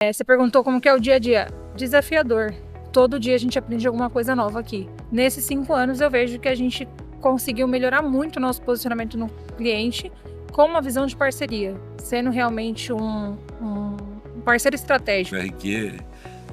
Você perguntou como que é o dia a dia. Desafiador. Todo dia a gente aprende alguma coisa nova aqui. Nesses 5 anos eu vejo que a gente conseguiu melhorar muito o nosso posicionamento no cliente com uma visão de parceria, sendo realmente um parceiro estratégico. A RQ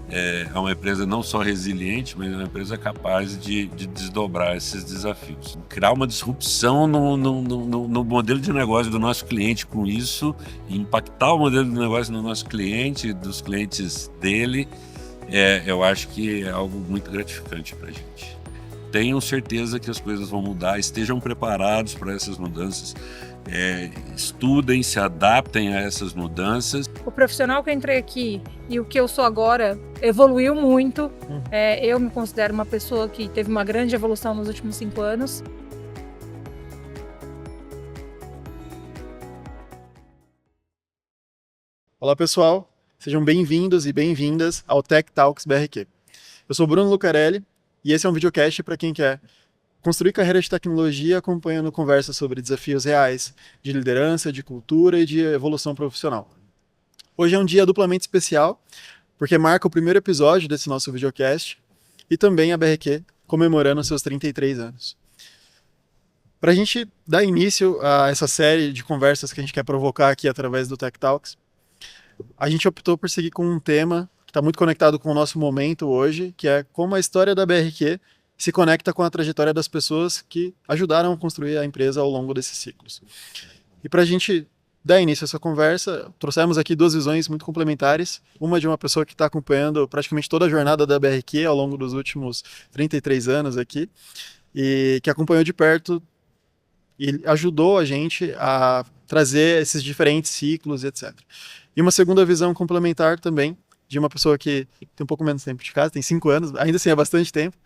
é uma empresa não só resiliente, mas é uma empresa capaz de desdobrar esses desafios. Criar uma disrupção no modelo de negócio do nosso cliente com isso, impactar o modelo de negócio do nosso cliente, dos clientes dele, eu acho que é algo muito gratificante para a gente. Tenham certeza que as coisas vão mudar, estejam preparados para essas mudanças, estudem, se adaptem a essas mudanças. O profissional que eu entrei aqui e o que eu sou agora evoluiu muito. Eu me considero uma pessoa que teve uma grande evolução nos últimos 5 anos. Olá pessoal, sejam bem-vindos e bem-vindas ao Tech Talks BRQ. Eu sou Bruno Lucarelli e esse é um videocast para quem quer construir carreira de tecnologia acompanhando conversas sobre desafios reais, de liderança, de cultura e de evolução profissional. Hoje é um dia duplamente especial, porque marca o primeiro episódio desse nosso videocast e também a BRQ comemorando seus 33 anos. Para a gente dar início a essa série de conversas que a gente quer provocar aqui através do Tech Talks, a gente optou por seguir com um tema que está muito conectado com o nosso momento hoje, que é como a história da BRQ se conecta com a trajetória das pessoas que ajudaram a construir a empresa ao longo desses ciclos. E para a gente dar início a essa conversa, trouxemos aqui duas visões muito complementares. Uma de uma pessoa que está acompanhando praticamente toda a jornada da BRQ ao longo dos últimos 33 anos aqui, e que acompanhou de perto e ajudou a gente a trazer esses diferentes ciclos, etc. E uma segunda visão complementar também, de uma pessoa que tem um pouco menos tempo de casa, tem 5 anos, ainda assim é bastante tempo,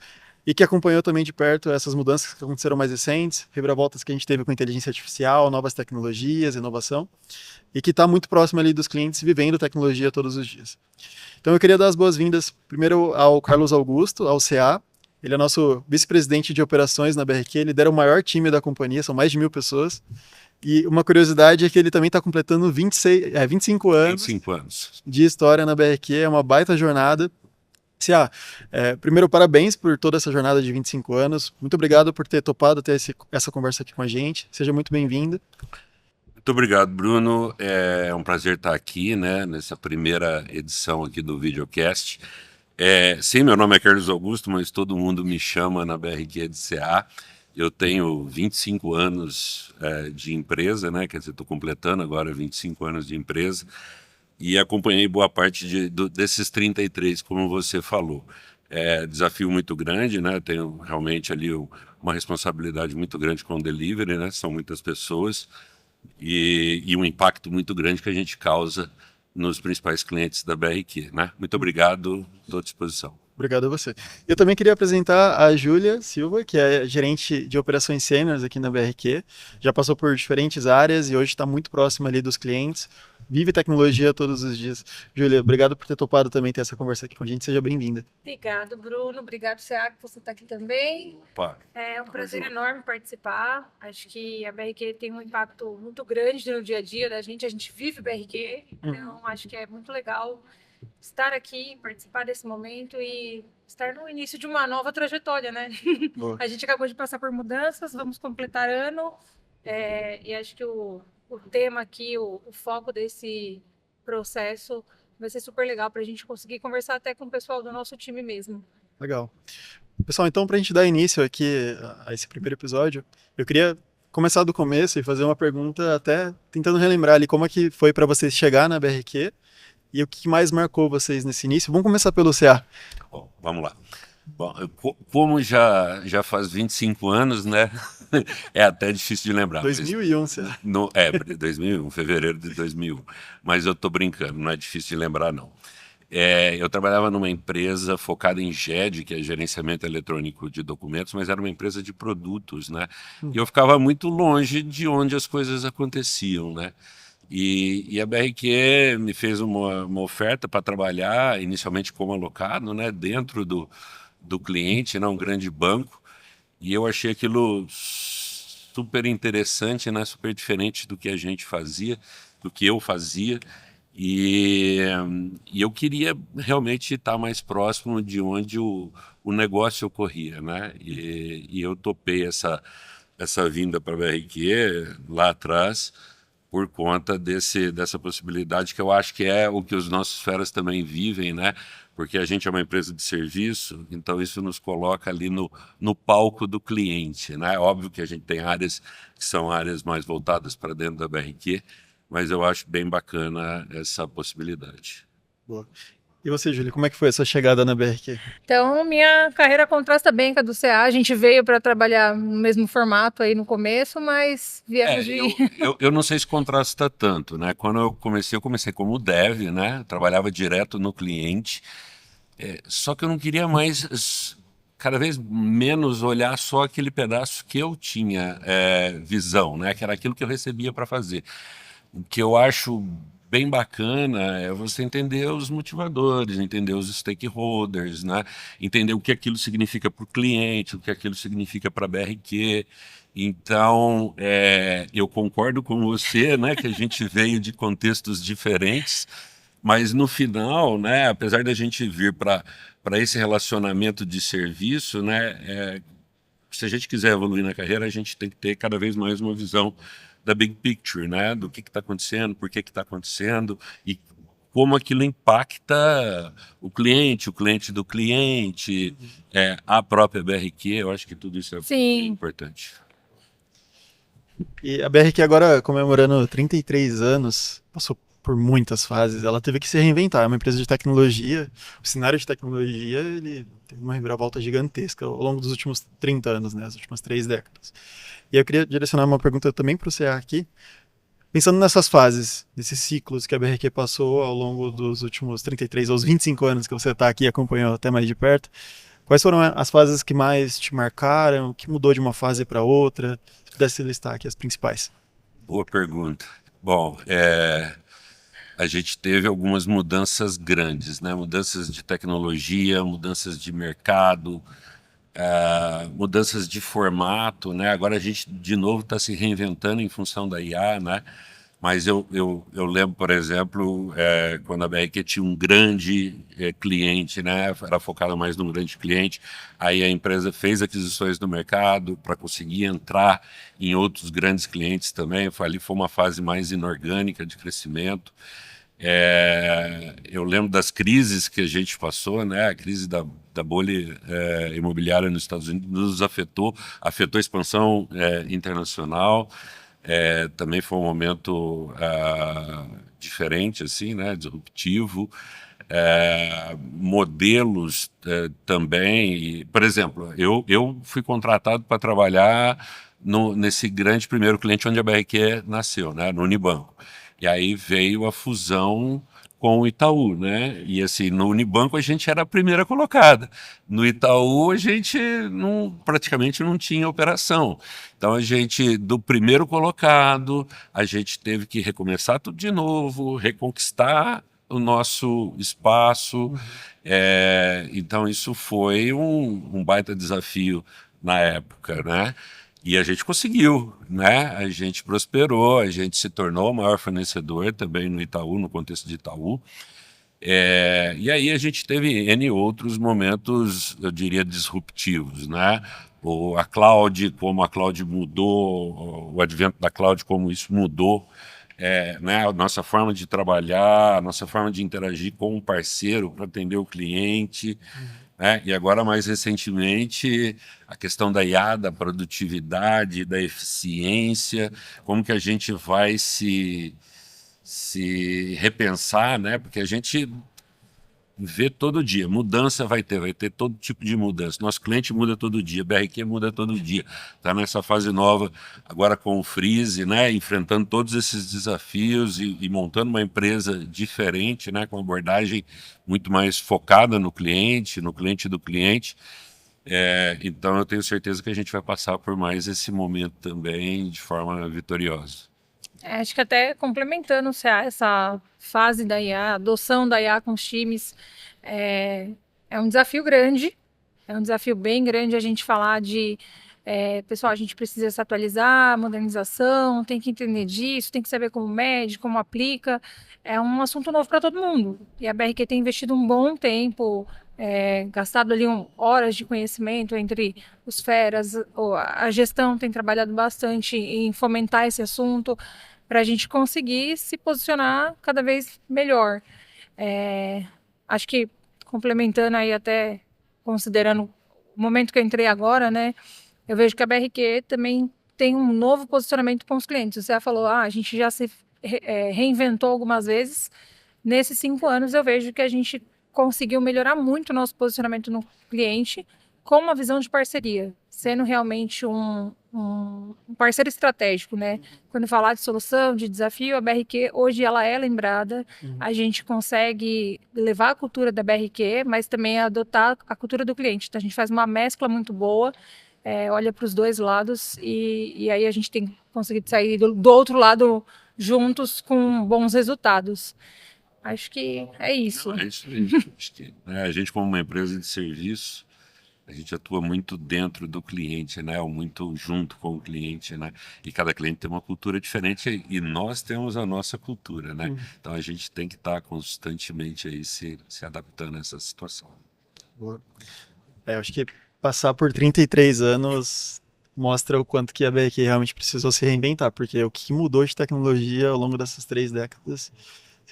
e que acompanhou também de perto essas mudanças que aconteceram mais recentes, reviravoltas que a gente teve com inteligência artificial, novas tecnologias, inovação, e que está muito próximo ali dos clientes vivendo tecnologia todos os dias. Então eu queria dar as boas-vindas primeiro ao Carlos Augusto, ao CA. Ele é nosso vice-presidente de operações na BRQ, ele lidera o maior time da companhia, são mais de 1.000 pessoas. E uma curiosidade é que ele também está completando 25 anos de história na BRQ, é uma baita jornada. Primeiro, parabéns por toda essa jornada de 25 anos. Muito obrigado por ter topado ter essa conversa aqui com a gente. Seja muito bem-vindo. Muito obrigado, Bruno. É um prazer estar aqui, né, nessa primeira edição aqui do videocast. Sim, meu nome é Carlos Augusto, mas todo mundo me chama na BRQ de CA. Eu tenho 25 anos de empresa, né? Quer dizer, estou completando agora 25 anos de empresa. E acompanhei boa parte desses 33, como você falou. Desafio muito grande, né? Tenho realmente ali uma responsabilidade muito grande com o delivery, né? São muitas pessoas e um impacto muito grande que a gente causa nos principais clientes da BRQ, né? Muito obrigado, estou à disposição. Obrigado a você. Eu também queria apresentar a Júlia Silva, que é gerente de operações sêniores aqui na BRQ. Já passou por diferentes áreas e hoje está muito próxima ali dos clientes. Vive tecnologia todos os dias. Júlia, obrigado por ter topado também ter essa conversa aqui com a gente. Seja bem-vinda. Obrigado, Bruno. Obrigado, CA, que você está aqui também. Opa. É um prazer enorme participar. Acho que a BRQ tem um impacto muito grande no dia a dia da gente. A gente vive BRQ, então acho que é muito legal estar aqui, participar desse momento e estar no início de uma nova trajetória, né? A gente acabou de passar por mudanças, vamos completar ano, e acho que o tema aqui, o foco desse processo vai ser super legal para a gente conseguir conversar até com o pessoal do nosso time mesmo. Legal. Pessoal, então para a gente dar início aqui a esse primeiro episódio, eu queria começar do começo e fazer uma pergunta até tentando relembrar ali como é que foi para vocês chegar na BRQ e o que mais marcou vocês nesse início. Vamos começar pelo CA. Bom, vamos lá. Bom, como já faz 25 anos, né? É até difícil de lembrar. 2001, CA. 2001, fevereiro de 2001. Mas eu tô brincando, não é difícil de lembrar, não. Eu trabalhava numa empresa focada em GED, que é gerenciamento eletrônico de documentos, mas era uma empresa de produtos, né? E eu ficava muito longe de onde as coisas aconteciam, né? E a BRQ me fez uma oferta para trabalhar inicialmente como alocado, né, dentro do cliente, né, um grande banco, e eu achei aquilo super interessante, né, super diferente do que a gente fazia, do que eu fazia, E, e eu queria realmente estar mais próximo de onde o negócio ocorria, né? E eu topei essa vinda para a BRQ lá atrás por conta dessa possibilidade que eu acho que é o que os nossos feras também vivem, né? Porque a gente é uma empresa de serviço, então isso nos coloca ali no palco do cliente, né? Óbvio que a gente tem áreas que são áreas mais voltadas para dentro da BRQ, mas eu acho bem bacana essa possibilidade. Boa. E você, Júlia, como é que foi essa chegada na BRQ? Então, minha carreira contrasta bem com a do CA. A gente veio para trabalhar no mesmo formato aí no começo, mas viemos de. Eu não sei se contrasta tanto, né? Quando eu comecei como dev, né? Trabalhava direto no cliente, só que eu não queria mais, cada vez menos olhar só aquele pedaço que eu tinha visão, né? Que era aquilo que eu recebia para fazer. O que eu acho bem bacana é você entender os motivadores, entender os stakeholders, né? Entender o que aquilo significa para o cliente, o que aquilo significa para a BRQ. Então, eu concordo com você, né, que a gente veio de contextos diferentes, mas no final, né, apesar da gente vir para esse relacionamento de serviço, né, se a gente quiser evoluir na carreira, a gente tem que ter cada vez mais uma visão da big picture, né? Do que está acontecendo, por que está acontecendo e como aquilo impacta o cliente do cliente, a própria BRQ. Eu acho que tudo isso é bem Sim. importante. E a BRQ agora comemorando 33 anos, passou por muitas fases, ela teve que se reinventar, é uma empresa de tecnologia, o cenário de tecnologia, ele teve uma reviravolta gigantesca ao longo dos últimos 30 anos, né, as últimas 3 décadas. E eu queria direcionar uma pergunta também para o CA aqui, pensando nessas fases, nesses ciclos que a BRQ passou ao longo dos últimos 33 ou 25 anos que você está aqui acompanhando até mais de perto, quais foram as fases que mais te marcaram, o que mudou de uma fase para outra? Se pudesse listar aqui as principais. Boa pergunta. Bom, a gente teve algumas mudanças grandes, né? Mudanças de tecnologia, mudanças de mercado, mudanças de formato, né? Agora a gente de novo está se reinventando em função da IA, né? Mas eu lembro, por exemplo, quando a BRQ tinha um grande cliente, né? Era focada mais num grande cliente, aí a empresa fez aquisições no mercado para conseguir entrar em outros grandes clientes também. Ali foi uma fase mais inorgânica de crescimento. Eu lembro das crises que a gente passou, né? A crise da bolha imobiliária nos Estados Unidos nos afetou a expansão internacional. Também foi um momento diferente, assim, né? Disruptivo. Modelos também. Por exemplo, eu fui contratado para trabalhar nesse grande primeiro cliente onde a BRQ nasceu, né? No Unibanco. E aí veio a fusão com o Itaú, né? E assim, no Unibanco a gente era a primeira colocada. No Itaú a gente praticamente não tinha operação. Então a gente, do primeiro colocado, a gente teve que recomeçar tudo de novo, reconquistar o nosso espaço. Então isso foi um baita desafio na época, né? E a gente conseguiu, né? A gente prosperou, a gente se tornou o maior fornecedor também no Itaú, no contexto de Itaú. E aí a gente teve N outros momentos, eu diria, disruptivos, né? A cloud, como a cloud mudou, o advento da cloud, como isso mudou, né? A nossa forma de trabalhar, a nossa forma de interagir com um parceiro para atender o cliente. E agora, mais recentemente, a questão da IA, da produtividade, da eficiência, como que a gente vai se repensar, né? Porque a gente vê todo dia, mudança vai ter todo tipo de mudança. Nosso cliente muda todo dia, BRQ muda todo dia. Está nessa fase nova, agora com o Freeze, né? Enfrentando todos esses desafios e montando uma empresa diferente, né? Com abordagem muito mais focada no cliente do cliente. Então eu tenho certeza que a gente vai passar por mais esse momento também de forma vitoriosa. Acho que até complementando o CA, essa fase da IA, a adoção da IA com os times, é um desafio grande, é um desafio bem grande a gente falar de Pessoal, a gente precisa se atualizar, modernização, tem que entender disso, tem que saber como mede, como aplica. É um assunto novo para todo mundo. E a BRQ tem investido um bom tempo, gastado ali horas de conhecimento entre os feras, a gestão tem trabalhado bastante em fomentar esse assunto para a gente conseguir se posicionar cada vez melhor. Acho que complementando aí até considerando o momento que eu entrei agora, né? Eu vejo que a BRQ também tem um novo posicionamento com os clientes. Você já falou, a gente já se reinventou algumas vezes. Nesses 5 anos, eu vejo que a gente conseguiu melhorar muito o nosso posicionamento no cliente com uma visão de parceria, sendo realmente um parceiro estratégico, né? Quando falar de solução, de desafio, a BRQ hoje ela é lembrada, a gente consegue levar a cultura da BRQ, mas também adotar a cultura do cliente. Então a gente faz uma mescla muito boa, olha para os dois lados e aí a gente tem conseguido sair do outro lado juntos com bons resultados. Acho que é isso. Não, é isso aí. Acho que, né, a gente, como uma empresa de serviço, a gente atua muito dentro do cliente, né? Ou muito junto com o cliente, né? E cada cliente tem uma cultura diferente e nós temos a nossa cultura, né? Então a gente tem que estar constantemente aí se adaptando a essa situação. Boa. Eu acho que passar por 33 anos mostra o quanto que a BRQ realmente precisou se reinventar, porque o que mudou de tecnologia ao longo dessas 3 décadas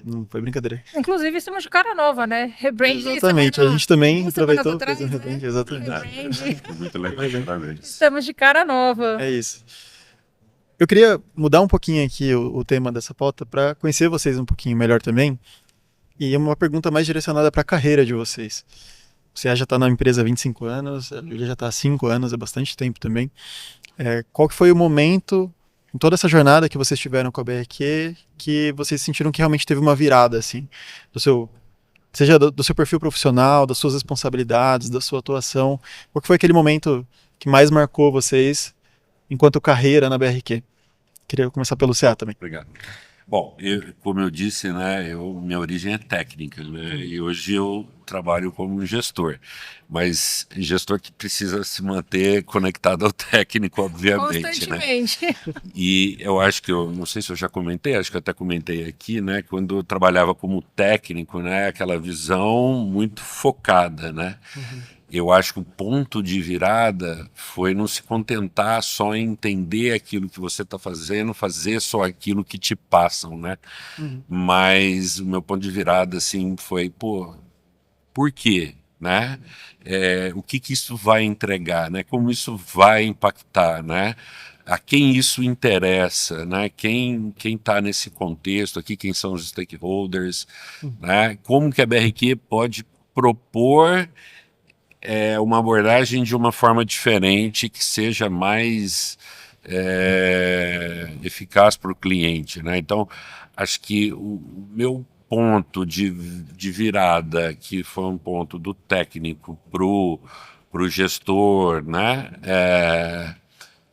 não foi brincadeira. Inclusive, estamos de cara nova, né? Rebrand. Exatamente, a gente também aproveitou para fazer um rebrand, exatamente. Muito legal, parabéns. Estamos de cara nova. É isso. Eu queria mudar um pouquinho aqui o tema dessa pauta para conhecer vocês um pouquinho melhor também. E uma pergunta mais direcionada para a carreira de vocês. Você já está na empresa há 25 anos, a Júlia já está há 5 anos, é bastante tempo também. Qual que foi o momento, em toda essa jornada que vocês tiveram com a BRQ, que vocês sentiram que realmente teve uma virada, assim, seja do seu perfil profissional, das suas responsabilidades, da sua atuação? Qual que foi aquele momento que mais marcou vocês enquanto carreira na BRQ? Queria começar pelo CA também. Obrigado. Bom, como eu disse, né, minha origem é técnica, né, e hoje eu trabalho como gestor, mas gestor que precisa se manter conectado ao técnico, obviamente, né? Constantemente. E eu acho que não sei se eu já comentei, acho que eu até comentei aqui, né, quando eu trabalhava como técnico, né, aquela visão muito focada, né? Eu acho que o ponto de virada foi não se contentar só em entender aquilo que você está fazendo, fazer só aquilo que te passam, né? Mas o meu ponto de virada, assim, foi, por quê? Né? O que isso vai entregar, né? Como isso vai impactar, né? A quem isso interessa, né? Quem está nesse contexto aqui, quem são os stakeholders, né? Como que a BRQ pode propor uma abordagem de uma forma diferente que seja mais eficaz para o cliente, né? Então, acho que o meu ponto de virada, que foi um ponto do técnico para o gestor, né?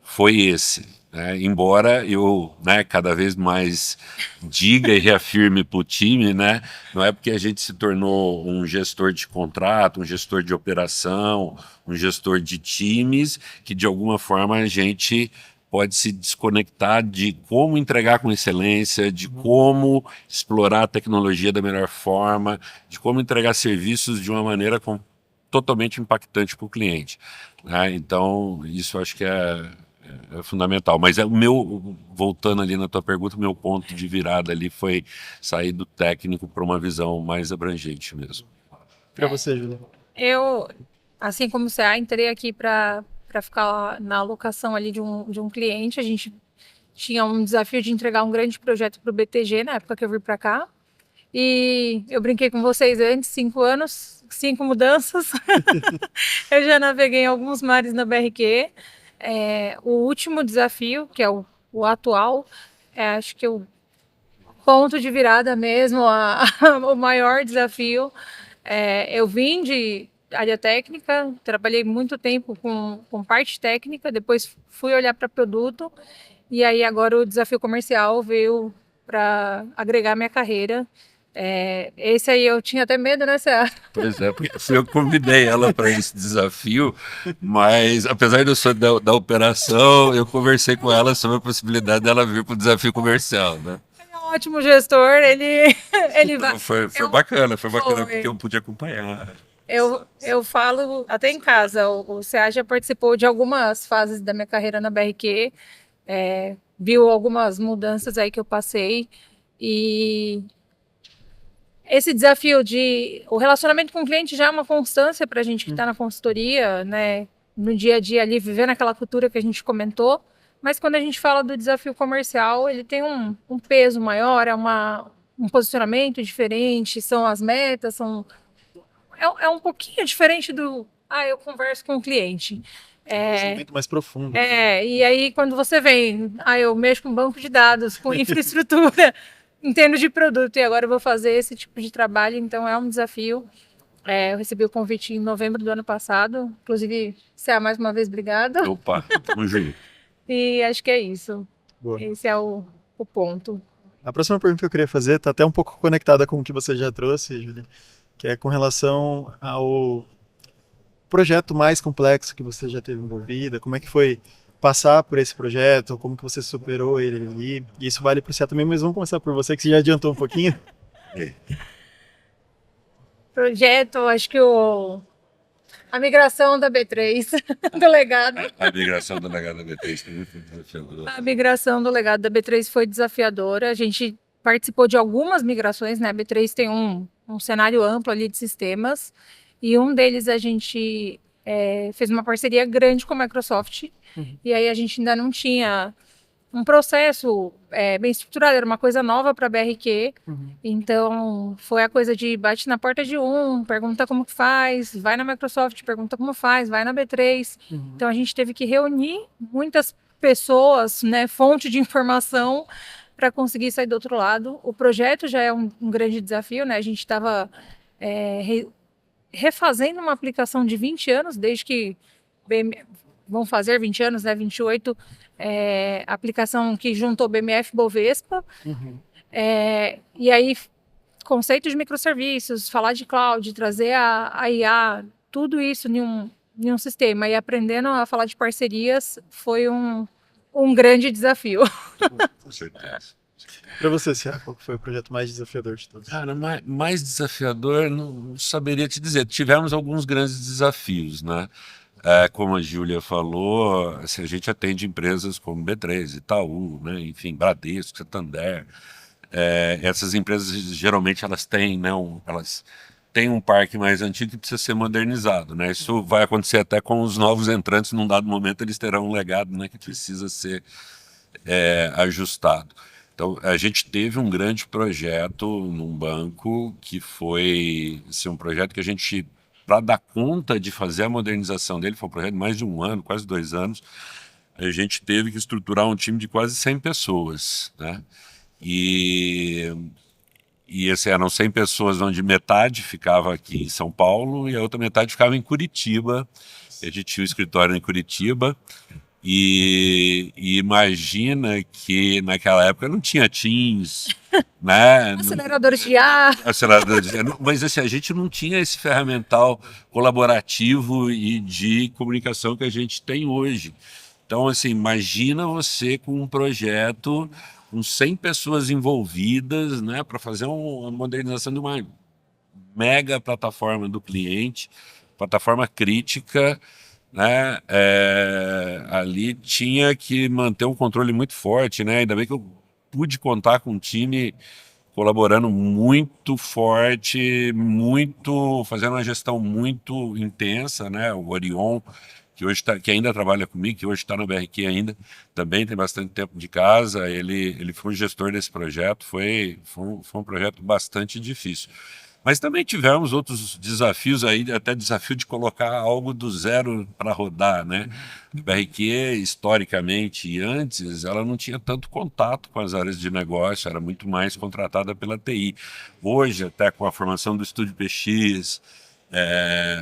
Foi esse. Embora eu, né, cada vez mais diga e reafirme para o time, né, não é porque a gente se tornou um gestor de contrato, um gestor de operação, um gestor de times, que de alguma forma a gente pode se desconectar de como entregar com excelência, de como explorar a tecnologia da melhor forma, de como entregar serviços de uma maneira totalmente impactante para o cliente, né? Então, isso eu acho que é fundamental, mas voltando ali na tua pergunta, o meu ponto de virada ali foi sair do técnico para uma visão mais abrangente mesmo. Para você, Júlia. Eu, assim como o CA, entrei aqui para ficar na alocação ali de um cliente. A gente tinha um desafio de entregar um grande projeto para o BTG na época que eu vim para cá. E eu brinquei com vocês antes, 5 anos, 5 mudanças. Eu já naveguei em alguns mares na BRQ. O último desafio, que é o atual, acho que o ponto de virada mesmo, o maior desafio. Eu vim de área técnica, trabalhei muito tempo com parte técnica, depois fui olhar para produto, e aí agora o desafio comercial veio para agregar minha carreira. Esse aí eu tinha até medo, né, Cé? Pois é, porque fui eu que convidei ela para esse desafio, mas apesar de eu ser da operação, eu conversei com ela sobre a possibilidade dela vir para o desafio comercial, né? Ele é um ótimo gestor, ele vai. Então foi Eu, bacana foi. porque eu pude acompanhar. Eu falo até em casa, o CA já participou de algumas fases da minha carreira na BRQ, viu algumas mudanças aí que eu passei, e esse desafio o relacionamento com o cliente já é uma constância para a gente que está na consultoria, né? No dia a dia ali, vivendo aquela cultura que a gente comentou. Mas quando a gente fala do desafio comercial, ele tem um peso maior, um posicionamento diferente, são as metas, é um pouquinho diferente eu converso com o cliente. Um relacionamento mais profundo. E aí quando você vem, eu mexo com banco de dados, com infraestrutura, entendo de produto e agora eu vou fazer esse tipo de trabalho, então é um desafio. Eu recebi o convite em novembro do ano passado, inclusive, Cé, mais uma vez, obrigada. Opa, tamo junto. E acho que é isso. Boa. Esse é o ponto. A próxima pergunta que eu queria fazer está até um pouco conectada com o que você já trouxe, Júlia, que é com relação ao projeto mais complexo que você já teve envolvida, como é que foi passar por esse projeto, como que você superou ele ali, e isso vale para você também, mas vamos começar por você, que você já adiantou um pouquinho. Projeto, acho que a migração da B3, do legado. A migração do legado da B3 foi muito desafiadora. A migração do legado da B3 foi desafiadora. A gente participou de algumas migrações, né? A B3 tem um cenário amplo ali de sistemas, e um deles a gente fez uma parceria grande com a Microsoft, e aí a gente ainda não tinha um processo bem estruturado, era uma coisa nova para a BRQ, então foi a coisa de bate na porta de pergunta como que faz, vai na Microsoft, pergunta como faz, vai na B3, então a gente teve que reunir muitas pessoas, né, fonte de informação para conseguir sair do outro lado. O projeto já é um grande desafio, né, a gente estava refazendo uma aplicação de 20 anos, desde que vão fazer 20 anos, né, 28, aplicação que juntou BMF e Bovespa, e aí conceito de microserviços, falar de cloud, trazer a IA, tudo isso em um sistema, e aprendendo a falar de parcerias foi um grande desafio. Com certeza. Para você, Cia, qual foi o projeto mais desafiador de todos? Cara, mais desafiador, não saberia te dizer. Tivemos alguns grandes desafios, né? Como a Júlia falou, assim, a gente atende empresas como B3, Itaú, né? Enfim, Bradesco, Santander. Essas empresas, geralmente, elas têm, né, elas têm um parque mais antigo que precisa ser modernizado, né? Isso vai acontecer até com os novos entrantes. Num dado momento, eles terão um legado, né, que precisa ser ajustado. Então, a gente teve um grande projeto num banco que foi assim, um projeto que a gente, para dar conta de fazer a modernização dele, foi um projeto de mais de um ano, quase 2 anos, a gente teve que estruturar um time de quase 100 pessoas, né? E eram 100 pessoas, onde metade ficava aqui em São Paulo e a outra metade ficava em Curitiba. A gente tinha um escritório em Curitiba. E imagina que naquela época não tinha Teams, né? Aceleradores de ar. Mas assim, a gente não tinha esse ferramental colaborativo e de comunicação que a gente tem hoje. Então, assim, imagina você com um projeto com 100 pessoas envolvidas, né, para fazer uma modernização de uma mega plataforma do cliente, plataforma crítica, né? Ali tinha que manter um controle muito forte, né? Ainda bem que eu pude contar com um time colaborando muito forte, fazendo uma gestão muito intensa, né? O Orion, que ainda trabalha comigo, que hoje está na BRQ ainda, também tem bastante tempo de casa. Ele foi o gestor desse projeto, foi um projeto bastante difícil. Mas também tivemos outros desafios aí, até desafio de colocar algo do zero para rodar, né? A BRQ, historicamente e antes, ela não tinha tanto contato com as áreas de negócio, era muito mais contratada pela TI. Hoje, até com a formação do Estúdio PX,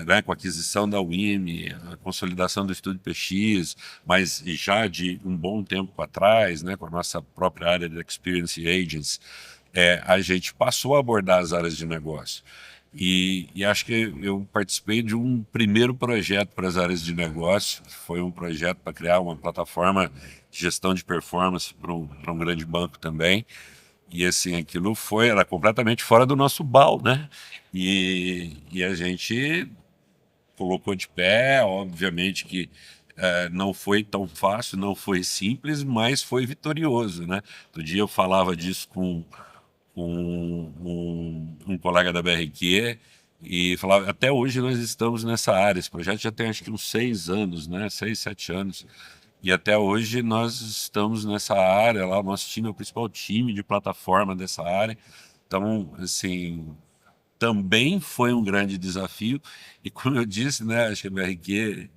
né, com a aquisição da WIM, a consolidação do Estúdio PX, mas já de um bom tempo atrás, né, com a nossa própria área de Experience Agents, a gente passou a abordar as áreas de negócio. E acho que eu participei de um primeiro projeto para as áreas de negócio, foi um projeto para criar uma plataforma de gestão de performance para um grande banco também. E assim, aquilo era completamente fora do nosso BAU, né? E a gente colocou de pé, obviamente que não foi tão fácil, não foi simples, mas foi vitorioso, né? Outro dia eu falava disso com um colega da BRQ e falava, até hoje nós estamos nessa área, esse projeto já tem acho que uns 6 anos, né? 6, 7 anos. E até hoje nós estamos nessa área, lá o nosso time é o principal time de plataforma dessa área. Então, assim, também foi um grande desafio. E como eu disse, né, acho que a BRQ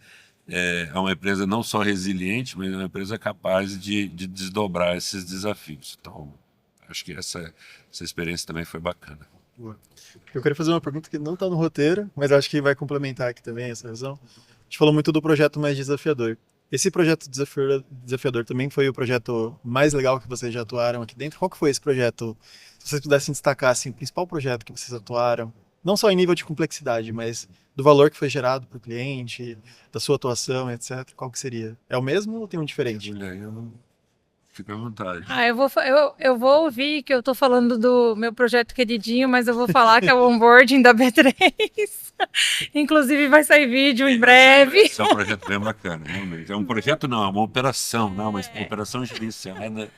é uma empresa não só resiliente, mas é uma empresa capaz de desdobrar esses desafios. Então, acho que essa experiência também foi bacana. Boa. Eu queria fazer uma pergunta que não está no roteiro, mas acho que vai complementar aqui também essa visão. A gente falou muito do projeto mais desafiador. Esse projeto desafiador também foi o projeto mais legal que vocês já atuaram aqui dentro? Qual que foi esse projeto? Se vocês pudessem destacar assim, o principal projeto que vocês atuaram, não só em nível de complexidade, mas do valor que foi gerado para o cliente, da sua atuação, etc. Qual que seria? É o mesmo ou tem um diferente? Fica à vontade. Eu vou ouvir que eu tô falando do meu projeto queridinho, mas eu vou falar que é o onboarding da B3. Inclusive vai sair vídeo em breve. Esse é um projeto bem bacana, realmente. É um projeto não, é uma operação, não, mas uma operação gerenciada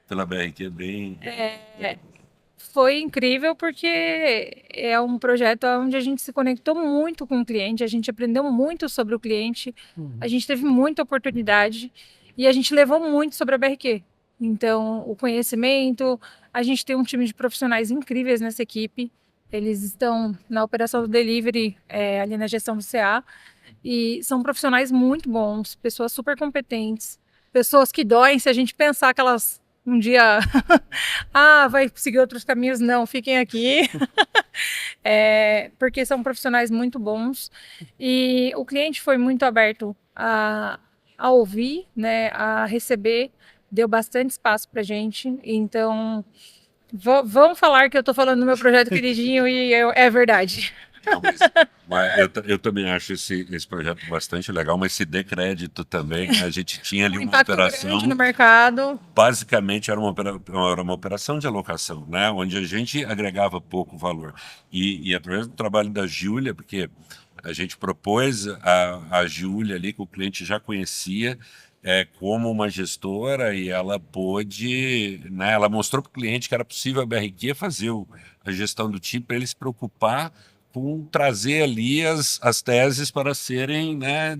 pela BRQ bem... Foi incrível porque é um projeto onde a gente se conectou muito com o cliente, a gente aprendeu muito sobre o cliente, a gente teve muita oportunidade e a gente levou muito sobre a BRQ. Então, o conhecimento, a gente tem um time de profissionais incríveis nessa equipe, eles estão na operação do delivery, ali na gestão do CA, e são profissionais muito bons, pessoas super competentes, pessoas que doem se a gente pensar que elas um dia vai seguir outros caminhos, não, fiquem aqui. Porque são profissionais muito bons e o cliente foi muito aberto a ouvir, né, a receber, deu bastante espaço pra gente, então vamos falar que eu tô falando do meu projeto queridinho e é verdade. Não, mas eu também acho esse projeto bastante legal, mas se dê crédito também, a gente tinha ali uma operação no mercado. Basicamente era uma operação de alocação, né? Onde a gente agregava pouco valor. E através do trabalho da Júlia, porque a gente propôs a Júlia ali, que o cliente já conhecia, como uma gestora, e ela pôde, né? Ela mostrou para o cliente que era possível a BRQ fazer a gestão do time para ele se preocupar com trazer ali as teses para serem, né,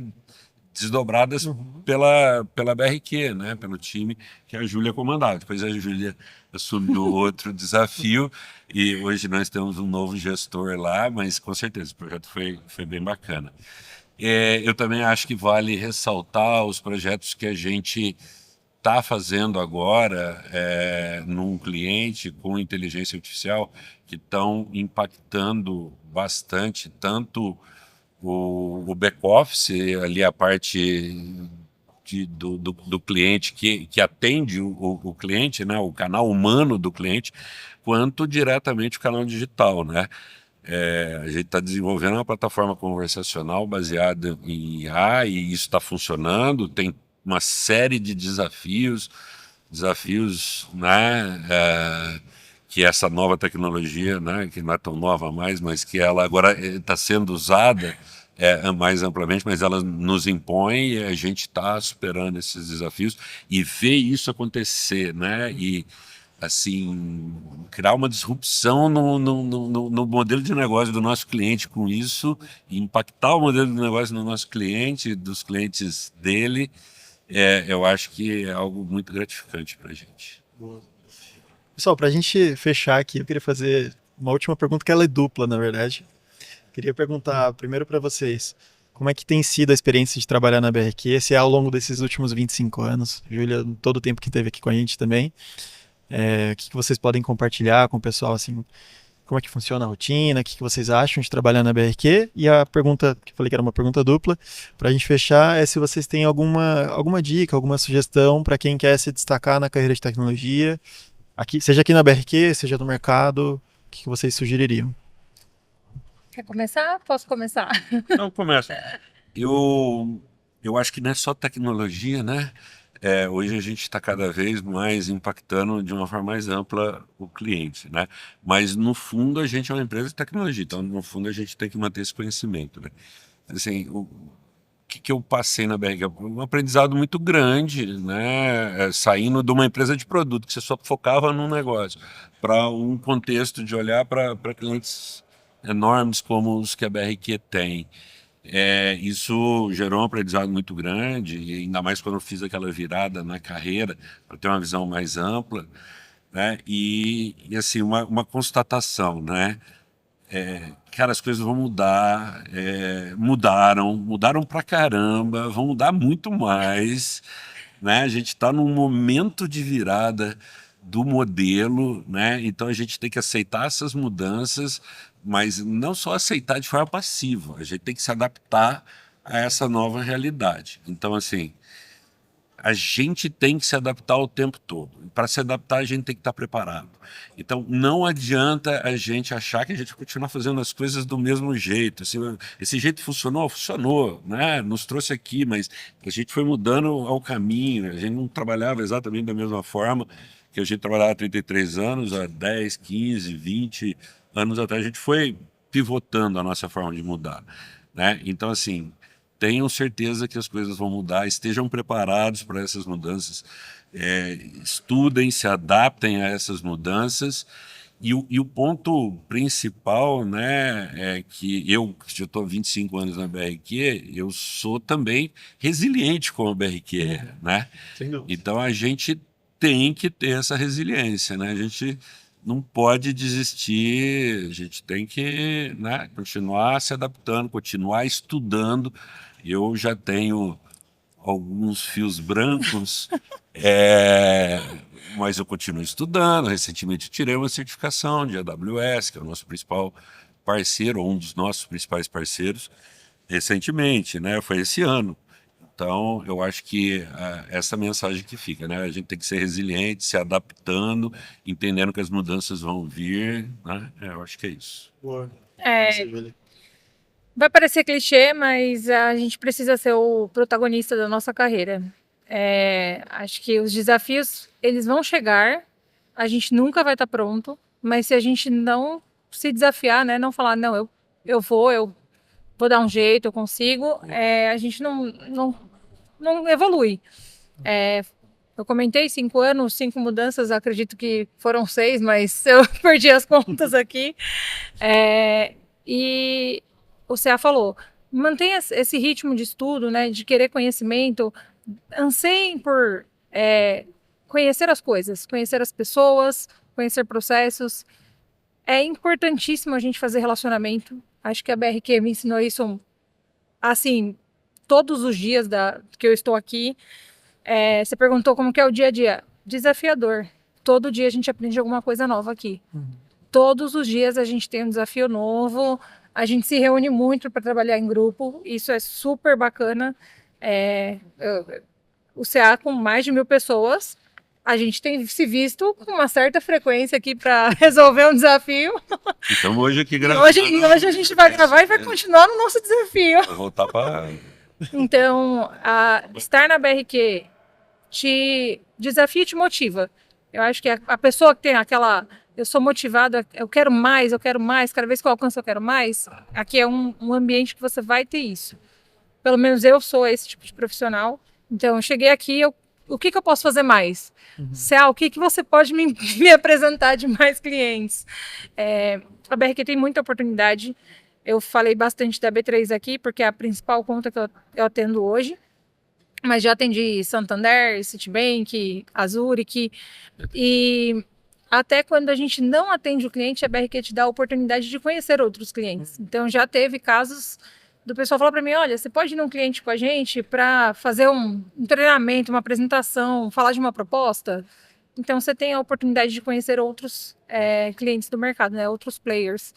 desdobradas pela BRQ, né, pelo time que a Júlia comandava. Depois a Júlia assumiu outro desafio e hoje nós temos um novo gestor lá, mas com certeza o projeto foi bem bacana. Eu também acho que vale ressaltar os projetos que a gente está fazendo agora num cliente com inteligência artificial que estão impactando bastante, tanto o back-office, ali a parte do cliente que atende o cliente, né, o canal humano do cliente, quanto diretamente o canal digital, né? A gente está desenvolvendo uma plataforma conversacional baseada em IA e isso está funcionando, tem uma série de desafios, né, que essa nova tecnologia, né, que não é tão nova mais, mas que ela agora está sendo usada mais amplamente, mas ela nos impõe e a gente está superando esses desafios e ver isso acontecer, né, e assim, criar uma disrupção no modelo de negócio do nosso cliente com isso, e impactar o modelo de negócio do nosso cliente, dos clientes dele, eu acho que é algo muito gratificante para a gente. Pessoal, para a gente fechar aqui, eu queria fazer uma última pergunta, que ela é dupla, na verdade. Queria perguntar primeiro para vocês, como é que tem sido a experiência de trabalhar na BRQ, se é ao longo desses últimos 25 anos, Júlia, todo o tempo que esteve aqui com a gente também, o que vocês podem compartilhar com o pessoal, assim, como é que funciona a rotina, o que vocês acham de trabalhar na BRQ, e a pergunta, que eu falei que era uma pergunta dupla, para a gente fechar, é se vocês têm alguma dica, alguma sugestão para quem quer se destacar na carreira de tecnologia, aqui, seja aqui na BRQ, seja no mercado, o que vocês sugeririam? Quer começar? Posso começar? Não, começa. Eu acho que não é só tecnologia, né? Hoje a gente está cada vez mais impactando de uma forma mais ampla o cliente, né? Mas no fundo a gente é uma empresa de tecnologia, então no fundo a gente tem que manter esse conhecimento, né? Assim, o que eu passei na BRQ? Um aprendizado muito grande, né? Saindo de uma empresa de produto que você só focava num negócio, para um contexto de olhar para clientes enormes como os que a BRQ tem. Isso gerou um aprendizado muito grande, e ainda mais quando eu fiz aquela virada na carreira, para ter uma visão mais ampla, né? E assim, uma constatação, né? Cara, as coisas vão mudar, mudaram pra caramba, vão mudar muito mais, né? A gente está num momento de virada do modelo, né? Então a gente tem que aceitar essas mudanças, mas não só aceitar de forma passiva, a gente tem que se adaptar a essa nova realidade. Então, assim, a gente tem que se adaptar o tempo todo. Para se adaptar, a gente tem que estar preparado. Então, não adianta a gente achar que a gente vai continuar fazendo as coisas do mesmo jeito. Assim, esse jeito funcionou, funcionou, né? Nos trouxe aqui, mas a gente foi mudando ao caminho. A gente não trabalhava exatamente da mesma forma que a gente trabalhava há 33 anos, há 10, 15, 20 anos atrás. A gente foi pivotando a nossa forma de mudar, né? Então, assim, tenham certeza que as coisas vão mudar, estejam preparados para essas mudanças, estudem, se adaptem a essas mudanças. E o ponto principal, né, é que eu, que já estou há 25 anos na BRQ, eu sou também resiliente como a BRQ é, né? Sem dúvida. Então a gente tem que ter essa resiliência, né? A gente não pode desistir, a gente tem que, né, continuar se adaptando, continuar estudando. Eu já tenho alguns fios brancos, é, mas eu continuo estudando. Recentemente tirei uma certificação de AWS, que é o nosso principal parceiro, ou um dos nossos principais parceiros, recentemente, né? Foi esse ano. Então, eu acho que essa mensagem que fica, né? A gente tem que ser resiliente, se adaptando, entendendo que as mudanças vão vir, né? Eu acho que é isso. Boa. É, vai parecer clichê, mas a gente precisa ser o protagonista da nossa carreira. Acho que os desafios, eles vão chegar, a gente nunca vai estar pronto, mas se a gente não se desafiar, né, não falar, não, eu vou dar um jeito, eu consigo, a gente não evolui. Eu comentei 5 anos, 5 mudanças, acredito que foram 6, mas eu perdi as contas aqui. E o CA falou, mantenha esse ritmo de estudo, né, de querer conhecimento, anseiem por conhecer as coisas, conhecer as pessoas, conhecer processos. É importantíssimo a gente fazer relacionamento. Acho que a BRQ me ensinou isso, assim, todos os dias que eu estou aqui. Você perguntou como que é o dia a dia. Desafiador. Todo dia a gente aprende alguma coisa nova aqui. Todos os dias a gente tem um desafio novo. A gente se reúne muito para trabalhar em grupo. Isso é super bacana. O CA com mais de 1.000 pessoas. A gente tem se visto com uma certa frequência aqui para resolver um desafio. Então hoje aqui E gravando. hoje a gente vai gravar e vai continuar no nosso desafio. Vai voltar para. Então, estar na BRQ te desafia e te motiva. Eu acho que a pessoa que tem aquela, eu sou motivada, eu quero mais, cada vez que eu alcanço eu quero mais, aqui é um ambiente que você vai ter isso. Pelo menos eu sou esse tipo de profissional. Então, eu cheguei aqui, o que eu posso fazer mais? Céu, o que você pode me apresentar de mais clientes? A BRQ tem muita oportunidade. Eu falei bastante da B3 aqui, porque é a principal conta que eu atendo hoje. Mas já atendi Santander, Citibank, Zurich. E até quando a gente não atende o cliente, a BRQ te dá a oportunidade de conhecer outros clientes. Então, já teve casos do pessoal falar para mim, olha, você pode ir num cliente com a gente para fazer um treinamento, uma apresentação, falar de uma proposta? Então, você tem a oportunidade de conhecer outros clientes do mercado, né? Outros players.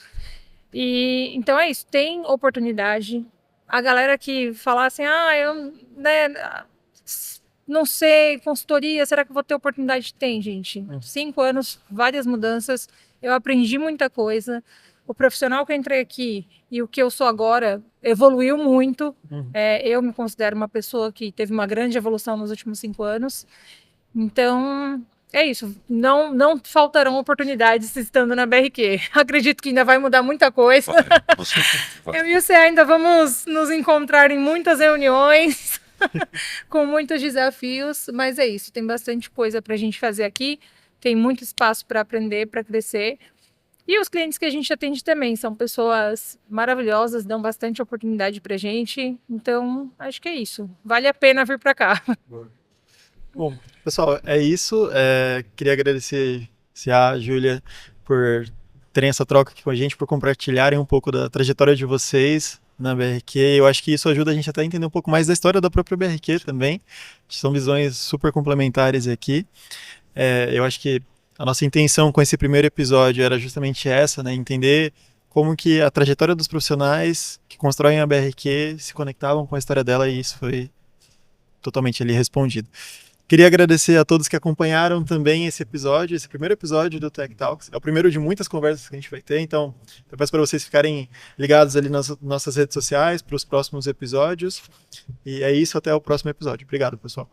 E então é isso, tem oportunidade. A galera que fala assim, eu, né, não sei, consultoria, será que eu vou ter oportunidade? Tem, gente. 5 anos, várias mudanças. Eu aprendi muita coisa. O profissional que eu entrei aqui e o que eu sou agora evoluiu muito. Eu me considero uma pessoa que teve uma grande evolução nos últimos 5 anos. Então, é isso. Não faltarão oportunidades estando na BRQ. Acredito que ainda vai mudar muita coisa. Eu e o Cê ainda vamos nos encontrar em muitas reuniões. Com muitos desafios, mas é isso, tem bastante coisa para a gente fazer aqui, tem muito espaço para aprender, para crescer. E os clientes que a gente atende também são pessoas maravilhosas, dão bastante oportunidade para a gente, então acho que é isso, vale a pena vir para cá. Bom, pessoal, é isso. Queria agradecer a Júlia por terem essa troca aqui com a gente, por compartilharem um pouco da trajetória de vocês na BRQ. Eu acho que isso ajuda a gente até a entender um pouco mais da história da própria BRQ também. São visões super complementares aqui. Eu acho que a nossa intenção com esse primeiro episódio era justamente essa, né? Entender como que a trajetória dos profissionais que constroem a BRQ se conectavam com a história dela, e isso foi totalmente ali respondido. Queria agradecer a todos que acompanharam também esse episódio, esse primeiro episódio do Tech Talks. É o primeiro de muitas conversas que a gente vai ter, então eu peço para vocês ficarem ligados ali nas nossas redes sociais para os próximos episódios. E é isso, até o próximo episódio. Obrigado, pessoal.